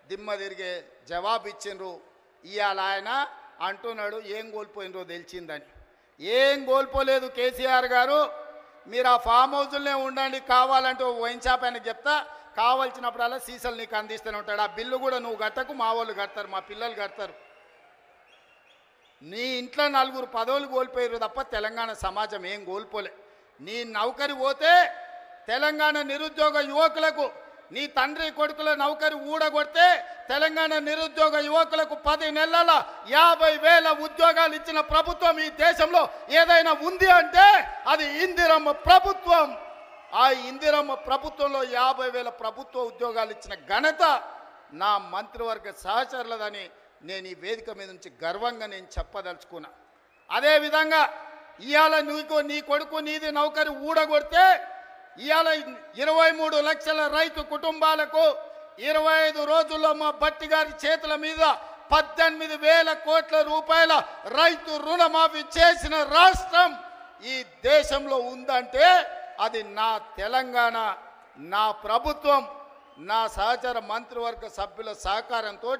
దిమ్మ తిరిగే జవాబు ఇచ్చిండ్రు. ఇవాళ ఆయన అంటున్నాడు ఏం కోల్పోయినరో తెలిసిందని. ఏం కోల్పోలేదు కేసీఆర్ గారు, మీరు ఆ ఫామ్ హౌజుల్నే ఉండండి, కావాలంటే వైన్ షాప్ ఆయనకు చెప్తా, కావాల్సినప్పుడల్లా సీసాలు నీకు అందిస్తూనే ఉంటాడు. ఆ బిల్లు కూడా నువ్వు కట్టకు, మా వాళ్ళు కడతారు, మా పిల్లలు కడతారు. నీ ఇంట్లో 4 పదవులు కోల్పోయారు తప్ప తెలంగాణ సమాజం ఏం కోల్పోలే. నీ నౌకరి పోతే తెలంగాణ నిరుద్యోగ యువకులకు, నీ తండ్రి కొడుకుల నౌకరి ఊడగొడితే తెలంగాణ నిరుద్యోగ యువకులకు 10 నెలల 50,000 ఉద్యోగాలు ఇచ్చిన ప్రభుత్వం ఈ దేశంలో ఏదైనా ఉంది అంటే అది ఇందిరమ్మ ప్రభుత్వం. ఆ ఇందిరమ్మ ప్రభుత్వంలో 50,000 ప్రభుత్వ ఉద్యోగాలు ఇచ్చిన ఘనత నా మంత్రివర్గ సహచరులదని నేను ఈ వేదిక మీద నుంచి గర్వంగా నేను చెప్పదలుచుకున్నా. అదేవిధంగా ఇవాళ నీ కొడుకు నీది నౌకరి ఊడగొడితే ఇవాళ 23 లక్షల రైతు కుటుంబాలకు 25 రోజుల్లో మా బట్టి గారి చేతుల మీద 18,000 కోట్ల రూపాయల రైతు రుణమాఫీ చేసిన రాష్ట్రం ఈ దేశంలో ఉందంటే అది నా తెలంగాణ, నా ప్రభుత్వం, నా సహచర మంత్రివర్గ సభ్యుల సహకారంతో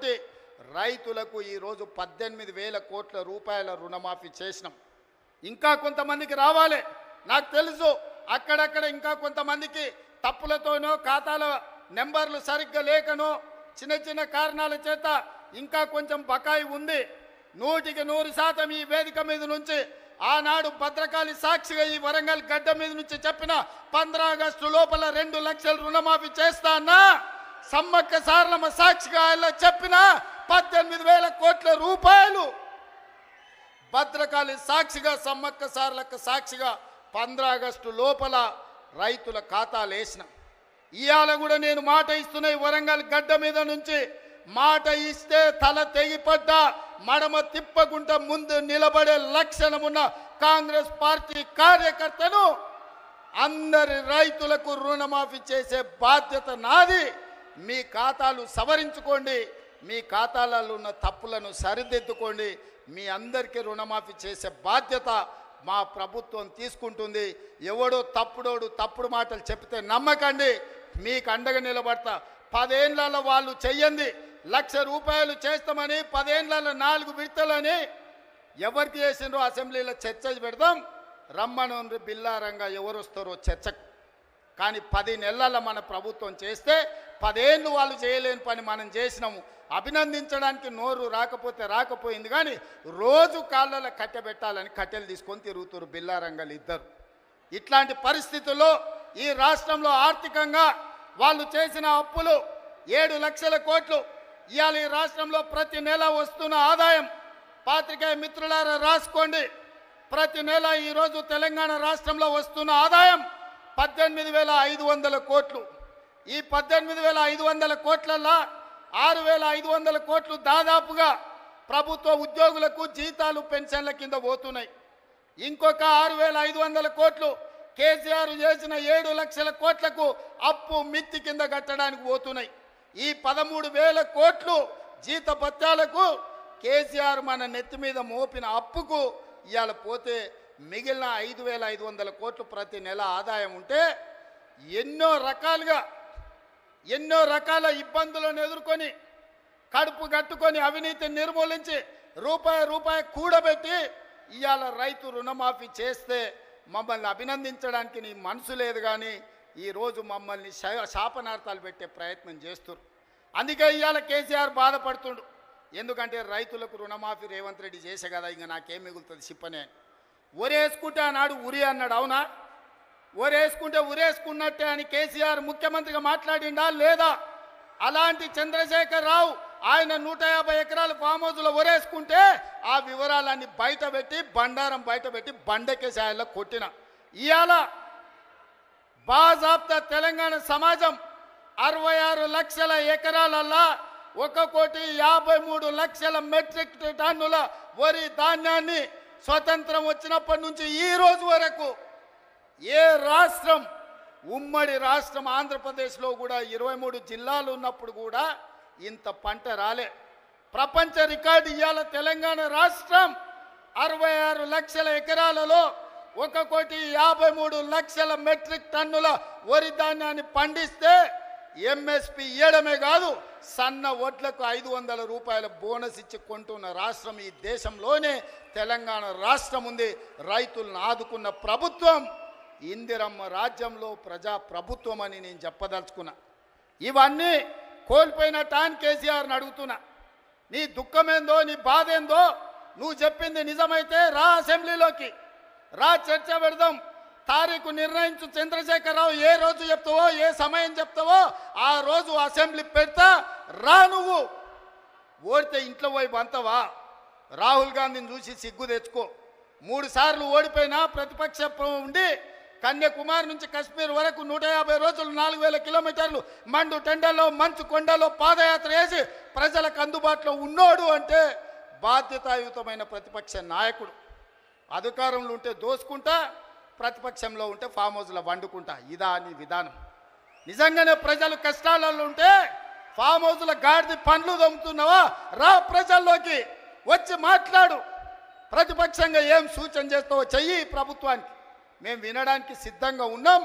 రైతులకు ఈరోజు 18,000 కోట్ల రూపాయల రుణమాఫీ చేసినాం. ఇంకా కొంతమందికి రావాలి, నాకు తెలుసు. అక్కడక్కడ ఇంకా కొంతమందికి తప్పులతోనో ఖాతాల నెంబర్లు సరిగ్గా లేకనో చిన్న కారణాల చేత ఇంకా కొంచెం బకాయి ఉంది. 100% ఈ వేదిక మీద నుంచి ఆనాడు భద్రకాళి సాక్షిగా ఈ వరంగల్ గడ్డ మీద నుంచి చెప్పిన 15 ఆగస్టు లోపల 2 లక్షల రుణమాఫీ చేస్తా అన్నా, సమ్మక్క సారలమ్మ సాక్షిగా చెప్పిన 18,000 కోట్ల రూపాయలు భద్రకాళి సాక్షిగా, సమ్మక్క సారలక్క సాక్షిగా 15 ఆగస్టు లోపల రైతుల ఖాతాలు వేసిన. ఇవాళ కూడా నేను మాట ఇస్తున్నా, ఈ వరంగల్ గడ్డ మీద నుంచి మాట ఇస్తే తల తెగిపడ్డా మడమ తిప్పకుండా ముందు నిలబడే లక్షణమున్న కాంగ్రెస్ పార్టీ కార్యకర్తను అందరి రైతులకు రుణమాఫీ చేసే బాధ్యత నాది. మీ ఖాతాలు సవరించుకోండి, మీ ఖాతాలలో ఉన్న తప్పులను సరిదిద్దుకోండి. మీ అందరికీ రుణమాఫీ చేసే బాధ్యత మా ప్రభుత్వం తీసుకుంటుంది. ఎవడో తప్పుడు మాటలు చెప్తే నమ్మకండి, మీకు అండగా నిలబడతా. 10 ఏళ్లలో వాళ్ళు చెయ్యండి, 1,00,000 రూపాయలు చేస్తామని 10 ఏళ్లలో 4 విడతలని ఎవరికి చేసిండ్రో అసెంబ్లీలో చర్చ పెడదాం. రమ్మను బిల్లారంగా ఎవరు వస్తారో చర్చకు. కానీ 10 నెలల మన ప్రభుత్వం చేస్తే 10 ఏళ్ళు వాళ్ళు చేయలేని పని మనం చేసినాము. అభినందించడానికి నోరు రాకపోయింది, కానీ రోజు కాళ్ళలో కట్టెబెట్టాలని కట్టెలు తీసుకొని తిరుగుతారు బిల్లారంగలు ఇద్దరు. ఇట్లాంటి పరిస్థితుల్లో ఈ రాష్ట్రంలో ఆర్థికంగా వాళ్ళు చేసిన అప్పులు 7 లక్షల కోట్లు. ఇవాళ ఈ రాష్ట్రంలో ప్రతి నెల వస్తున్న ఆదాయం, పాత్రికేయ మిత్రులారా రాసుకోండి, ప్రతి నెల ఈరోజు తెలంగాణ రాష్ట్రంలో వస్తున్న ఆదాయం 18,500 కోట్లు. ఈ 18,500 కోట్లల్లో 6,500 కోట్లు దాదాపుగా ప్రభుత్వ ఉద్యోగులకు జీతాలు పెన్షన్ల కింద పోతున్నాయి. ఇంకొక 6,500 కోట్లు కేసీఆర్ చేసిన 7 లక్షల కోట్లకు అప్పు మిత్తి కింద కట్టడానికి పోతున్నాయి. ఈ 13,000 కోట్లు జీతభత్యాలకు కేసీఆర్ మన నెత్తి మీద మోపిన అప్పుకు ఇవాళ పోతే మిగిలిన 5,500 కోట్లు ప్రతి నెల ఆదాయం ఉంటే ఎన్నో రకాల ఇబ్బందులను ఎదుర్కొని కడుపు కట్టుకొని అవినీతిని నిర్మూలించి రూపాయి కూడబెట్టి ఇవాళ రైతు రుణమాఫీ చేస్తే మమ్మల్ని అభినందించడానికి నీ మనసు లేదు, కానీ ఈరోజు మమ్మల్ని శాపనార్థాలు పెట్టే ప్రయత్నం చేస్తున్నారు. అందుకే ఇవాళ కేసీఆర్ బాధపడుతుండు. ఎందుకంటే రైతులకు రుణమాఫీ రేవంత్ రెడ్డి చేసే కదా, ఇంకా నాకేం మిగులుతుంది సిప్పనే. ఒరేసుకుంటే అన్నాడు ఉరి అన్నాడు, అవునా? ఒరేసుకుంటే ఉరేసుకున్నట్టే అని కేసీఆర్ ముఖ్యమంత్రిగా మాట్లాడిండా లేదా? అలాంటి చంద్రశేఖర్ రావు ఆయన 150 ఎకరాల ఫామ్ హౌస్లో ఒరేసుకుంటే ఆ వివరాలన్నీ బయటపెట్టి బండారం బయటపెట్టి బండకేసాయల్లో కొట్టిన. ఇవాళ బాజాబ్తా తెలంగాణ సమాజం 66 లక్షల ఎకరాలల్లా 1,53,00,000 మెట్రిక్ టన్నుల వరి ధాన్యాన్ని స్వతంత్రం వచ్చినప్పటి నుంచి ఈ రోజు వరకు ఏ రాష్ట్రం, ఉమ్మడి రాష్ట్రం ఆంధ్రప్రదేశ్లో కూడా 23 జిల్లాలు ఉన్నప్పుడు కూడా ఇంత పంట రాలే. ప్రపంచ రికార్డు ఇవాళ తెలంగాణ రాష్ట్రం 66 లక్షల ఎకరాలలో 1,53,00,000 మెట్రిక్ టన్నుల వరి ధాన్యాన్ని పండిస్తే ఎంఎస్పి ఇవ్వడమే కాదు, సన్న వడ్లకు 500 రూపాయల బోనస్ ఇచ్చి కొంటున్న రాష్ట్రం ఈ దేశంలోనే తెలంగాణ రాష్ట్రం ఉంది. రైతులను ఆదుకున్న ప్రభుత్వం ఇందిరమ్మ రాజ్యంలో ప్రజా ప్రభుత్వం అని నేను చెప్పదలుచుకున్నా. ఇవన్నీ కోల్పోయిన టాన్ కేసీఆర్ని అడుగుతున్నా, నీ దుఃఖమేందో నీ బాధ ఏందో నువ్వు చెప్పింది నిజమైతే రా, అసెంబ్లీలోకి రా, చర్చ పెడదాం, తారీఖు నిర్ణయించు. చంద్రశేఖరరావు ఏ రోజు చెప్తావో ఏ సమయం చెప్తావో ఆ రోజు అసెంబ్లీ పెడతా, రా. నువ్వు ఓడితే ఇంట్లో పోయి బంతవా? రాహుల్ గాంధీని చూసి సిగ్గు తెచ్చుకో. 3 సార్లు ఓడిపోయినా ప్రతిపక్షం ఉండి కన్యాకుమారి నుంచి కశ్మీర్ వరకు 150 రోజులు 4,000 కిలోమీటర్లు మండు టెండలో మంచు కొండలో పాదయాత్ర చేసి ప్రజలకు అందుబాటులో ఉన్నోడు అంటే బాధ్యతాయుతమైన ప్రతిపక్ష నాయకుడు. అధికారంలో ఉంటే దోసుకుంటా, ప్రతిపక్షంలో ఉంటే ఫామ్ హౌస్లో వండుకుంటా. ఇదా నీ విధానం? నిజంగానే ప్రజలు కష్టాలలో ఉంటే ఫామ్ హౌస్లో గాడిది పండ్లు దొమ్ముతున్నావా? రా, ప్రజల్లోకి వచ్చి మాట్లాడు. ప్రతిపక్షంగా ఏం సూచన చేస్తావో చెయ్యి ప్రభుత్వానికి, మేము వినడానికి సిద్ధంగా ఉన్నాం.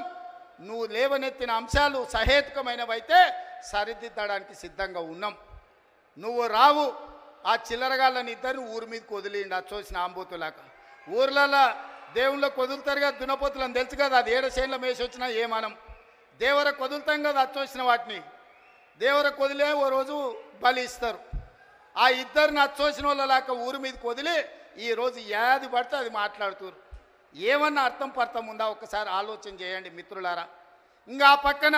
నువ్వు లేవనెత్తిన అంశాలు సహేతుకమైనవైతే సరిదిద్దడానికి సిద్ధంగా ఉన్నాం. నువ్వు రావు. ఆ చిల్లరగాళ్ళని ఇద్దరు ఊరి మీదకి వదిలిండి, అచ్చోసిన ఆంబోతులాక. ఊర్లలో దేవుళ్ళకి వదులుతారుగా దున్నపోతులని తెలుసు కదా, అది 7 చేనుల మేసి వచ్చినా ఏమనం. దేవరకు వదులుతాం కదా అచ్చోసిన వాటిని, దేవరకు వదిలే ఓ రోజు బలి ఇస్తారు. ఆ ఇద్దరిని అచ్చోసిన వాళ్ళలాక ఊరి మీదకి వదిలి ఈరోజు ఏది పడితే అది మాట్లాడుతున్నారు. ఏమన్నా అర్థం పర్థం ఉందా? ఒక్కసారి ఆలోచన చేయండి మిత్రులారా. ఇంకా ఆ పక్కన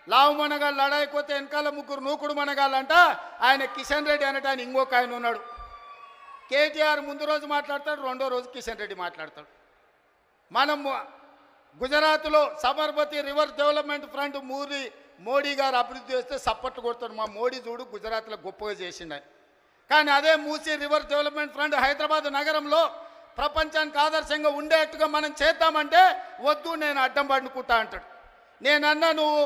లావు మనగాళ్ళు లడాయిపోతే వెనకాల 3 నూకుడు మనగాళ్ళంట. ఆయన కిషన్ రెడ్డి అనట, ఆయన ఇంకొక ఆయన ఉన్నాడు. కేటీఆర్ ముందు రోజు మాట్లాడతాడు, రెండో రోజు కిషన్ రెడ్డి మాట్లాడతాడు. మనం గుజరాత్లో Sabarmati river development front Modi గారు అభివృద్ధి చేస్తే సప్పట్లు కొడతాడు. మా మోడీ చూడు గుజరాత్లో గొప్పగా చేసిండని. కానీ అదే Musi river development front Hyderabad నగరంలో ప్రపంచానికి ఆదర్శంగా ఉండేట్టుగా మనం చేద్దామంటే వద్దు, నేను అడ్డం పడుకుంటా అంటాడు. నేనన్నా నువ్వు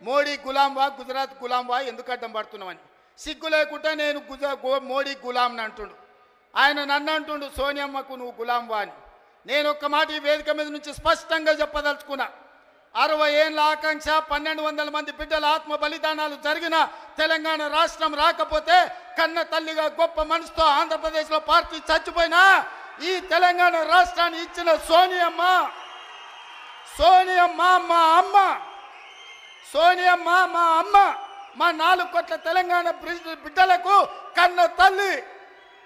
మోడీ గులాంవా, గుజరాత్ గులాంవా, ఎందుకు అడ్డం పడుతున్నావని. సిగ్గు లేకుంటే నేను మోడీ గులాంని అంటుండు. ఆయన నన్ను అంటుండు సోనియమ్మకు నువ్వు గులాంవా అని. నేను ఒక్క మాట ఈ వేదిక మీద నుంచి స్పష్టంగా చెప్పదలుచుకున్నా. 60 ఏళ్ళ ఆకాంక్ష, 1200 మంది బిడ్డల ఆత్మ బలిదానాలు జరిగిన తెలంగాణ రాష్ట్రం రాకపోతే, కన్న తల్లిగా గొప్ప మనసుతో ఆంధ్రప్రదేశ్లో పార్టీ చచ్చిపోయినా ఈ తెలంగాణ రాష్ట్రాన్ని ఇచ్చిన సోనియమ్మ మా అమ్మ, సోనియమ్మ మా అమ్మ, మా 4 కోట్ల తెలంగాణ బిడ్డలకు కన్న తల్లి.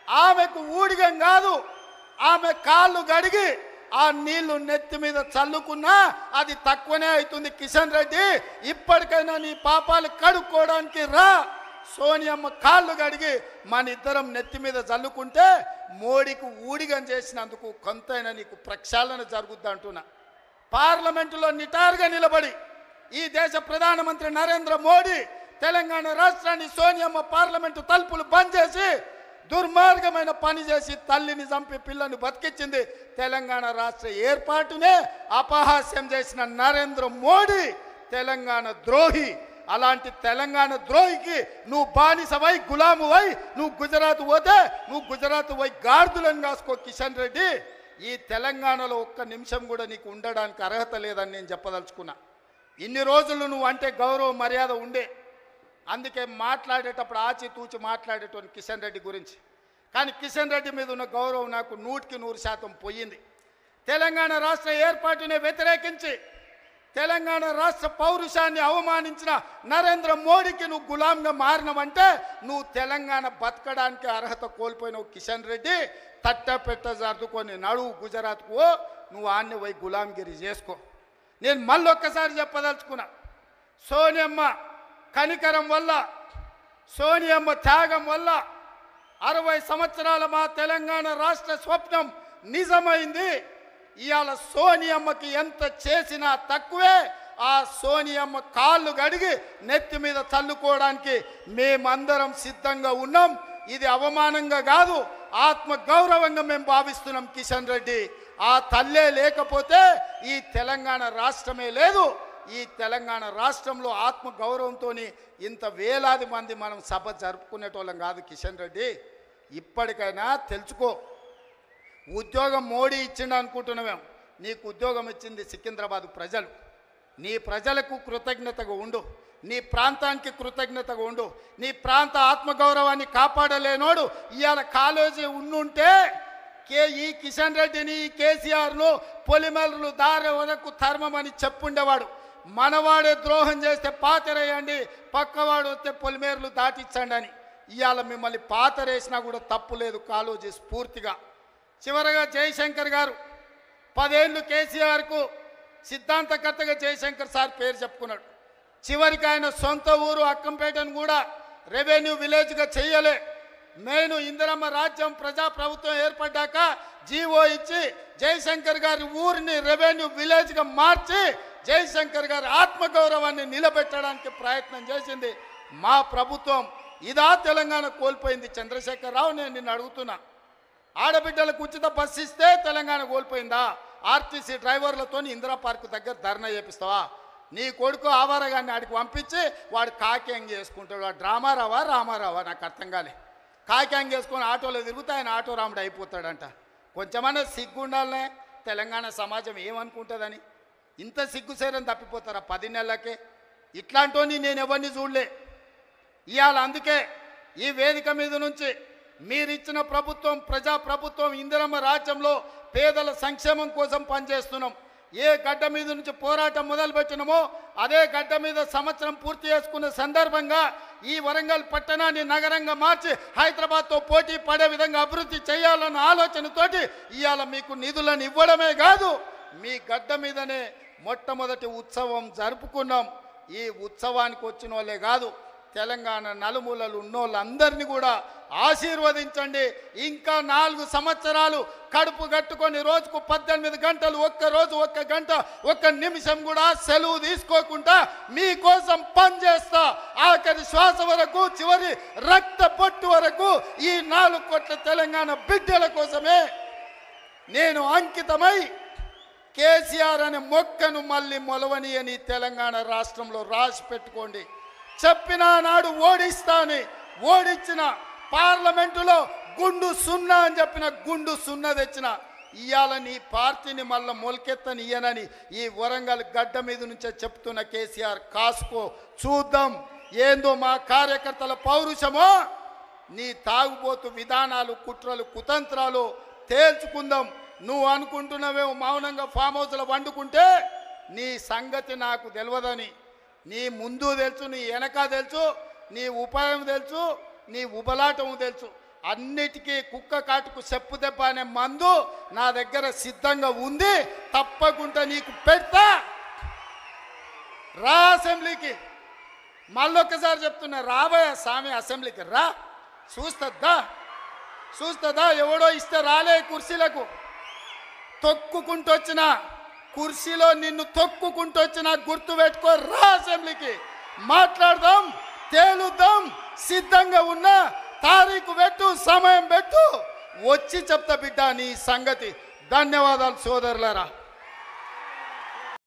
ఆమెకు ఊడిగం కాదు, ఆమె కాళ్ళు గడిగి ఆ నీళ్లు నెత్తి మీద చల్లుకున్నా అది తక్కువనే అవుతుంది. కిషన్ రెడ్డి, ఇప్పటికైనా నీ పాపాలు కడుక్కోవడానికి రా. సోనియమ్మ కాళ్ళు గడిగి మన ఇద్దరం నెత్తి మీద చల్లుకుంటే మోడీకి ఊడిగం చేసినందుకు కొంతైనా నీకు ప్రక్షాళన జరుగుద్ది అంటున్నా. పార్లమెంటులో నిటారుగా నిలబడి ఈ దేశ ప్రధానమంత్రి నరేంద్ర మోడీ తెలంగాణ రాష్ట్రాన్ని సోనియమ్మ పార్లమెంటు తలుపులు బంద్ చేసి దుర్మార్గమైన పని చేసి తల్లిని చంపి పిల్లని బతికించింది. తెలంగాణ రాష్ట్ర ఏర్పాటునే అపహాస్యం చేసిన నరేంద్ర మోడీ తెలంగాణ ద్రోహి. అలాంటి తెలంగాణ ద్రోహికి నువ్వు బానిసవై గులామువై నువ్వు గుజరాత్ పోతే నువ్వు గుజరాత్ పోయి గాడిదలను కాసుకో కిషన్ రెడ్డి. ఈ తెలంగాణలో ఒక్క నిమిషం కూడా నీకు ఉండడానికి అర్హత లేదని నేను చెప్పదలుచుకున్నా. ఇన్ని రోజులు నువ్వు అంటే గౌరవ మర్యాద ఉండే, అందుకే మాట్లాడేటప్పుడు ఆచితూచి మాట్లాడేటోని కిషన్ రెడ్డి గురించి. కానీ కిషన్ రెడ్డి మీద ఉన్న గౌరవం నాకు 100% పోయింది. తెలంగాణ రాష్ట్ర ఏర్పాటునే వ్యతిరేకించి తెలంగాణ రాష్ట్ర పౌరుషాన్ని అవమానించిన నరేంద్ర మోడీకి నువ్వు గులాంగా మారినవంటే నువ్వు తెలంగాణ బతకడానికి అర్హత కోల్పోయినవు కిషన్ రెడ్డి. తట్టపెట్ట సర్దుకొని నడువు గుజరాత్కు, నువ్వు ఆన్ని పోయి గులాంగిరి చేసుకో. నేను మళ్ళొక్కసారి చెప్పదలుచుకున్నా, సోనియమ్మ కనికరం వల్ల, సోనియమ్మ త్యాగం వల్ల 60 సంవత్సరాల మా తెలంగాణ రాష్ట్ర స్వప్నం నిజమైంది. ఇవాళ సోనియమ్మకి ఎంత చేసినా తక్కువే. ఆ సోనియమ్మ కాళ్ళు గడిగి నెత్తి మీద చల్లుకోవడానికి మేమందరం సిద్ధంగా ఉన్నాం. ఇది అవమానంగా కాదు, ఆత్మ గౌరవంగా మేము భావిస్తున్నాం కిషన్ రెడ్డి. ఆ తల్లే లేకపోతే ఈ తెలంగాణ రాష్ట్రమే లేదు. ఈ తెలంగాణ రాష్ట్రంలో ఆత్మ గౌరవంతో ఇంత వేలాది మంది మనం సభ జరుపుకునేటోళ్ళం కాదు కిషన్ రెడ్డి. ఇప్పటికైనా తెలుసుకో, ఉద్యోగం మోడీ ఇచ్చిండు అనుకుంటున్నామేం, నీకు ఉద్యోగం ఇచ్చింది సికింద్రాబాద్ ప్రజలు. నీ ప్రజలకు కృతజ్ఞతగా ఉండు, నీ ప్రాంతానికి కృతజ్ఞతగా ఉండు. నీ ప్రాంత ఆత్మగౌరవాన్ని కాపాడలేనోడు ఇవాళ కాలేజీ ఉండుంటే ఈ కిషన్ రెడ్డిని ఈ కేసీఆర్ను పొలిమేరలు దారి వరకు ధర్మమని చెప్పుండేవాడు. మనవాడే ద్రోహం చేస్తే పాతరేయండి, పక్కవాడు వస్తే పొలిమేరలు దాటించండి అని. ఇవాళ మిమ్మల్ని పాతరేసినా కూడా తప్పు లేదు కాలేజీ స్ఫూర్తిగా. చివరగా జయశంకర్ గారు 10 ఏళ్ళు కేసీఆర్కు సిద్ధాంతకర్తగా జయశంకర్ సార్ పేరు చెప్పుకున్నాడు. చివరికి ఆయన సొంత ఊరు అక్కంపేటను కూడా రెవెన్యూ విలేజ్గా చేయలే. నేను ఇందిరమ్మ రాజ్యం ప్రజాప్రభుత్వం ఏర్పడ్డాక జీవో ఇచ్చి జయశంకర్ గారి ఊరిని రెవెన్యూ విలేజ్గా మార్చి జయశంకర్ గారి ఆత్మగౌరవాన్ని నిలబెట్టడానికి ప్రయత్నం చేసింది మా ప్రభుత్వం. ఇదా తెలంగాణ కోల్పోయింది చంద్రశేఖర్ రావు? నేను నిన్ను అడుగుతున్నా, ఆడబిడ్డలకు ఉచిత బస్సు ఇస్తే తెలంగాణ కోల్పోయిందా? ఆర్టీసీ డ్రైవర్లతో ఇందిరా పార్క్ దగ్గర ధర్నా చేపిస్తావా? నీ కొడుకు ఆవారగాన్ని ఆడికి పంపించి వాడు కాక్యాంగ్ చేసుకుంటాడు. వాడు డ్రామారావా రామారావా నాకు అర్థం కాలే. కాక్యాంగ్ చేసుకొని ఆటోలో తిరుగుతా ఆయన ఆటో రాముడు అయిపోతాడంట. కొంచెమన్నా సిగ్గు ఉండాలనే తెలంగాణ సమాజం ఏమనుకుంటుందని. ఇంత సిగ్గుసేరని తప్పిపోతారా 10 నెలలకే? ఇట్లాంటోని నేను ఎవరిని చూడలే. ఇవాళ అందుకే ఈ వేదిక మీద నుంచి మీరిచ్చిన ప్రభుత్వం ప్రజాప్రభుత్వం ఇందిరమ్మ రాజ్యంలో పేదల సంక్షేమం కోసం పనిచేస్తున్నాం. ఏ గడ్డ మీద నుంచి పోరాటం మొదలుపెట్టినామో అదే గడ్డ మీద సంవత్సరం పూర్తి చేసుకున్న సందర్భంగా ఈ వరంగల్ పట్టణాన్ని నగరంగా మార్చి హైదరాబాద్తో పోటీ పడే విధంగా అభివృద్ధి చేయాలన్న ఆలోచనతోటి ఇవాళ మీకు నిధులను ఇవ్వడమే కాదు, మీ గడ్డ మీదనే మొట్టమొదటి ఉత్సవం జరుపుకున్నాం. ఈ ఉత్సవానికి వచ్చిన వాళ్ళే కాదు, తెలంగాణ నలుమూలలు ఉన్నోళ్ళందరినీ కూడా ఆశీర్వదించండి. ఇంకా 4 సంవత్సరాలు కడుపు కట్టుకొని రోజుకు 18 గంటలు, ఒక్కరోజు 1 గంట 1 నిమిషం కూడా సెలవు తీసుకోకుండా మీకోసం పనిచేస్తా. ఆఖరి శ్వాస వరకు, చివరి రక్త పొట్టు వరకు ఈ 4 కోట్ల తెలంగాణ బిడ్డల కోసమే నేను అంకితమై కేసీఆర్ అనే మొక్కను మళ్ళీ మొలవని తెలంగాణ రాష్ట్రంలో రాసి పెట్టుకోండి. చెప్పిన నాడు ఓడిస్తాని, ఓడించిన పార్లమెంటులో గుండు 0 అని చెప్పిన గుండు 0 తెచ్చిన ఇవాళ నీ పార్టీని మళ్ళీ మొలకెత్తని ఇయ్యనని ఈ వరంగల్ గడ్డ మీద నుంచే చెప్తున్న కేసీఆర్ కాసుకో. చూద్దాం ఏందో మా కార్యకర్తల పౌరుషమో, నీ తాగుబోతు విధానాలు, కుట్రలు, కుతంత్రాలు తేల్చుకుందాం. నువ్వు అనుకుంటున్నావేమో మౌనంగా ఫామ్ హౌస్లో వండుకుంటే నీ సంగతి నాకు తెలియదని. నీ ముందు తెలుసు, నీ వెనక తెలుసు, నీ ఉపాయం తెలుసు, నీ ఉబలాటం తెలుసు. అన్నిటికీ కుక్క కాటుకు చెప్పు దెబ్బ అనే మందు నా దగ్గర సిద్ధంగా ఉంది. తప్పకుండా నీకు పెడతా. రా అసెంబ్లీకి. మళ్ళొక్కసారి చెప్తున్నా, రాబోయే స్వామి అసెంబ్లీకి రా. చూస్తుందా ఎవడో ఇస్తే రాలే కుర్చీలకు తొక్కుకుంటూ వచ్చిన కుర్చీలో నిన్ను తొక్కుకుంటూ వచ్చిన గుర్తు పెట్టుకో, రా అసెంబ్లీకి మాట్లాడదాం, తేలుద్దాం, సిద్ధంగా ఉన్న తారీఖు పెట్టు, సమయం పెట్టు, వచ్చి చెప్తా బిడ్డ నీ సంగతి. ధన్యవాదాలు సోదరులారా.